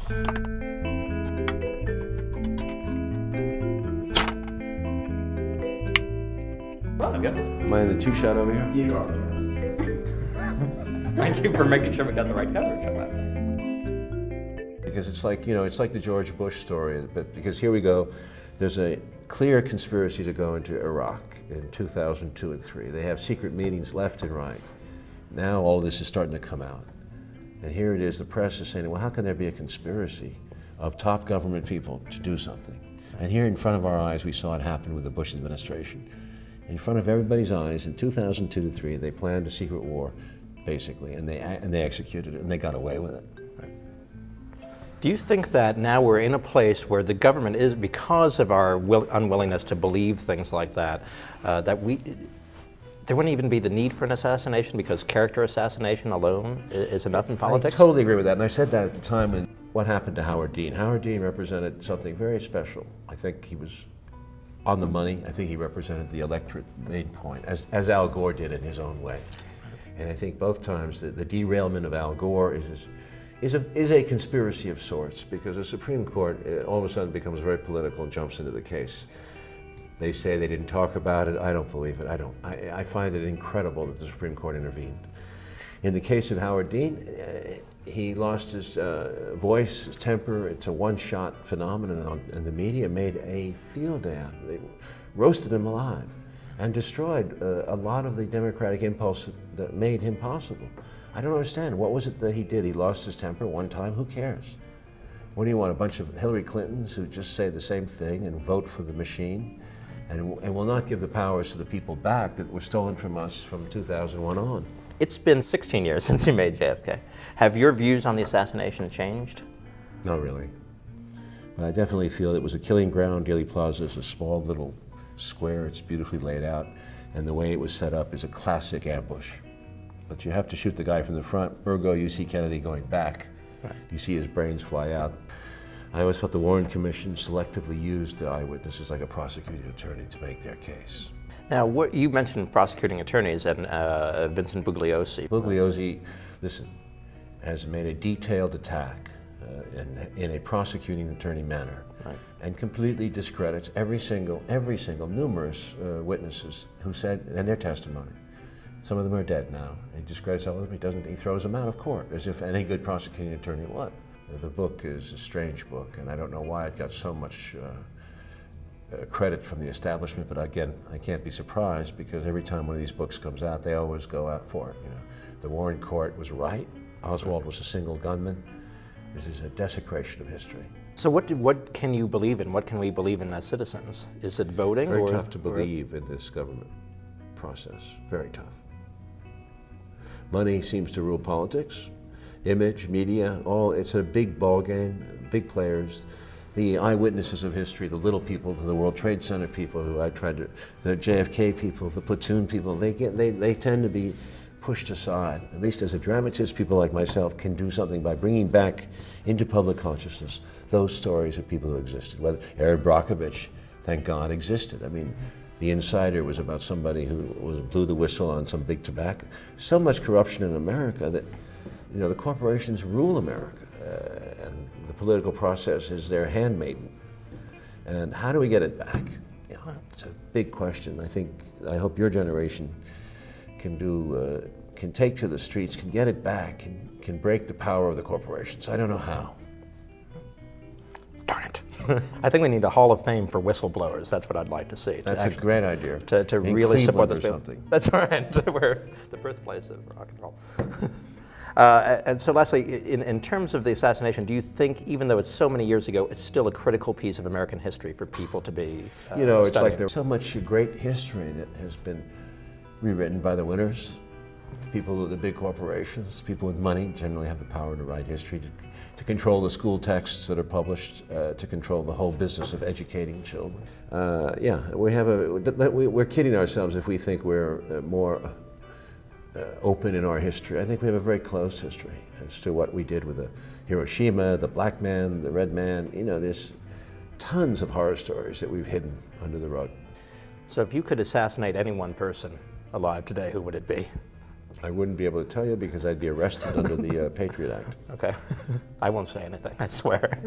Well, good. Am I in the two-shot over here? You are, yes. Thank you for making sure we got the right coverage on that. Because it's like, it's like the George Bush story, but because here we go, there's a clear conspiracy to go into Iraq in 2002 and 3. They have secret meetings left and right. Now all of this is starting to come out. And here it is, the press is saying, well, how can there be a conspiracy of top government people to do something? And here in front of our eyes, we saw it happen with the Bush administration. In front of everybody's eyes, in 2002 to 3, they planned a secret war, basically, and they executed it, and they got away with it. Do you think that now we're in a place where the government is, because of our unwillingness to believe things like that, there wouldn't even be the need for an assassination because character assassination alone is enough in politics? I totally agree with that, and I said that at the time when what happened to Howard Dean. Howard Dean represented something very special. I think he was on the money. I think he represented the electorate main point, as Al Gore did in his own way. And I think both times the derailment of Al Gore is a conspiracy of sorts, because the Supreme Court all of a sudden becomes very political and jumps into the case. They say they didn't talk about it. I don't believe it. I find it incredible that the Supreme Court intervened. In the case of Howard Dean, he lost his voice, his temper. It's a one-shot phenomenon, and the media made a field day out of it. They roasted him alive and destroyed a lot of the democratic impulse that made him possible. I don't understand. What was it that he did? He lost his temper one time? Who cares? What do you want, a bunch of Hillary Clintons who just say the same thing and vote for the machine and will not give the powers to the people back that were stolen from us from 2001 on? It's been 16 years since you made JFK. Have your views on the assassination changed? Not really. But I definitely feel it was a killing ground. Dealey Plaza is a small little square. It's beautifully laid out. And the way it was set up is a classic ambush. But you have to shoot the guy from the front. Ergo, you see Kennedy going back. Right. You see his brains fly out. I always felt the Warren Commission selectively used the eyewitnesses like a prosecuting attorney to make their case. Now, what you mentioned prosecuting attorneys and Vincent Bugliosi. Bugliosi, listen, has made a detailed attack in a prosecuting attorney manner, right, and completely discredits every single numerous witnesses who said, and their testimony. Some of them are dead now. He discredits all of them. He throws them out of court as if any good prosecuting attorney would. The book is a strange book, and I don't know why it got so much credit from the establishment, but again, I can't be surprised because every time one of these books comes out, they always go out for it. The Warren Court was right. Oswald was a single gunman. This is a desecration of history. So what can you believe in? What can we believe in as citizens? Is it voting? Very tough to believe in this government process. Very tough. Money seems to rule politics, image, media, it's a big ball game, big players. The eyewitnesses of history, the little people, the World Trade Center people the JFK people, the PLATOON people, they tend to be pushed aside. At least as a dramatist, people like myself can do something by bringing back into public consciousness those stories of people who existed. Whether Aaron Brockovich, thank God, existed. I mean, The Insider was about somebody who blew the whistle on some big tobacco. So much corruption in America that, the corporations rule America, and the political process is their handmaiden. And how do we get it back? It's a big question. I hope your generation can take to the streets, can get it back, can break the power of the corporations. I don't know how. Darn it. I think we need a Hall of Fame for whistleblowers. That's what I'd like to see. That's a great idea. To really support this. Something. That's right. We're the birthplace of rock and roll. And so lastly, in terms of the assassination, do you think, even though it's so many years ago, it's still a critical piece of American history for people to be it's studying? like there's so much great history that has been rewritten by the winners. People with the big corporations, people with money generally have the power to write history, to control the school texts that are published, to control the whole business of educating children. We're kidding ourselves if we think we're more open in our history. I think we have a very closed history as to what we did with the Hiroshima, the black man, the red man. There's tons of horror stories that we've hidden under the rug. So if you could assassinate any one person alive today, who would it be? I wouldn't be able to tell you because I'd be arrested under the Patriot Act. Okay. I won't say anything, I swear.